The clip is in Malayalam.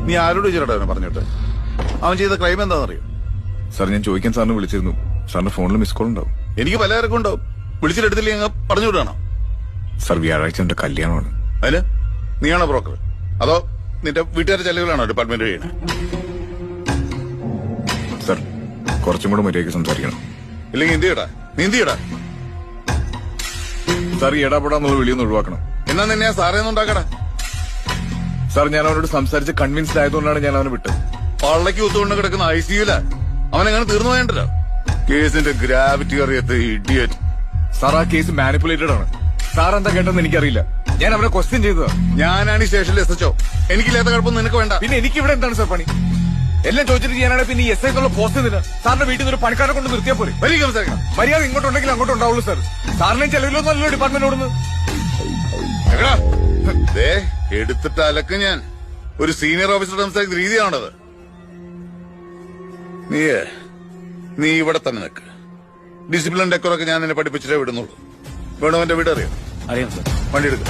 നീ ആരോട് ചേട്ടാ അവനെ പറഞ്ഞിട്ട്? അവൻ ചെയ്ത ക്രൈം എന്താണെന്നറിയോ? സാർ ഞാൻ ചോദിക്കാൻ സാറിന് വിളിച്ചിരുന്നു. സാറിന്റെ ഫോണിൽ മിസ് കോൾ ഉണ്ടാവും. എനിക്ക് പലചരക്കും ഉണ്ടാവും. വിളിച്ചിട്ടെടുത്തില്ലേ അങ്ങ് പറഞ്ഞു വിടാണോ? സാർ വ്യാഴാഴ്ച എന്റെ കല്യാണമാണ്. അതിന് നീയാണോ ബ്രോക്കർ? അതോ നിന്റെ വീട്ടുകാരുടെ ചെലവിലാണോ ഡിപ്പാർട്ട്മെന്റ് കഴിയണേ? സാർ കുറച്ചും കൂടെ മര്യാദയ്ക്ക് സംസാരിക്കണം. ഇല്ലെങ്കിൽ എന്ത് ചെയ്യടാ? നീ എന്ത് ചെയ്യടാ? സാർ ഈ ഇടപെടാന്നുള്ള വിളിയൊന്ന് ഒഴിവാക്കണം. എന്നാ നിന്നെ ഞാൻ സാറേന്ന് ഉണ്ടാക്കടാ. സാർ ഞാൻ അവനോട് സംസാരിച്ച് കൺവിൻസ്ഡ് ആയതുകൊണ്ടാണ് ഞാൻ അവനെ വിട്ടത്. പള്ളക്ക് ഒത്തുകൊണ്ട് കിടക്കുന്ന ICUല അവനെങ്ങനെ തീർന്നു പോയണ്ടല്ലോ. കേസിന്റെ ഗ്രാവിറ്റി അറിയാത്ത ഇഡിയറ്റ്. സാർ ആ കേസ് മാനിപ്പുലേറ്റഡ് ആണ്. സാർ എന്താ കേട്ടെന്ന് എനിക്കറിയില്ല. ഞാൻ അവനെ ക്വസ്റ്റ്യൻ ചെയ്തതാ. ഞാനാണ് ഈ സ്റ്റേഷനിൽ SHO. എനിക്കില്ലാത്ത കുഴപ്പമൊന്നും നിനക്ക് വേണ്ട. പിന്നെ എനിക്ക് ഇവിടെ എന്താണ് സാർ പണി? എല്ലാം ചോദിച്ചിട്ട് ചെയ്യാനാണ് പിന്നെ ഈ SI എന്നുള്ള പോസ്റ്റ് എന്തിനാ? സാറിന്റെ വീട്ടിൽ നിന്ന് ഒരു പണിക്കാരെ കൊണ്ട് നിർത്തിയാൽ പോലെ. വലിയ സംസാരിക്കണം. മര്യാദ ഇങ്ങോട്ടുണ്ടെങ്കിൽ അങ്ങോട്ടും ഉണ്ടാവുള്ളൂ സാർ. സാറിനെയും ചെലവിലൊന്നുമല്ലോ ഡിപ്പാർട്ട്മെന്റിനോടുന്ന്. എടുത്തിട്ട് അലക്ക് ഞാൻ. ഒരു സീനിയർ ഓഫീസർ സംസാരിക്കുന്ന രീതിയാണത്. നീ ഇവിടെ തന്നെ നിൽക്ക്. ഡിസിപ്ലിൻ ഡെക്കറൊക്കെ ഞാൻ നിന്നെ പഠിപ്പിച്ചിട്ടേ വിടുന്നുള്ളൂ. വേണോ എന്റെ വീട് അറിയാം? അറിയാം സാർ. വണ്ടി എടുക്കും.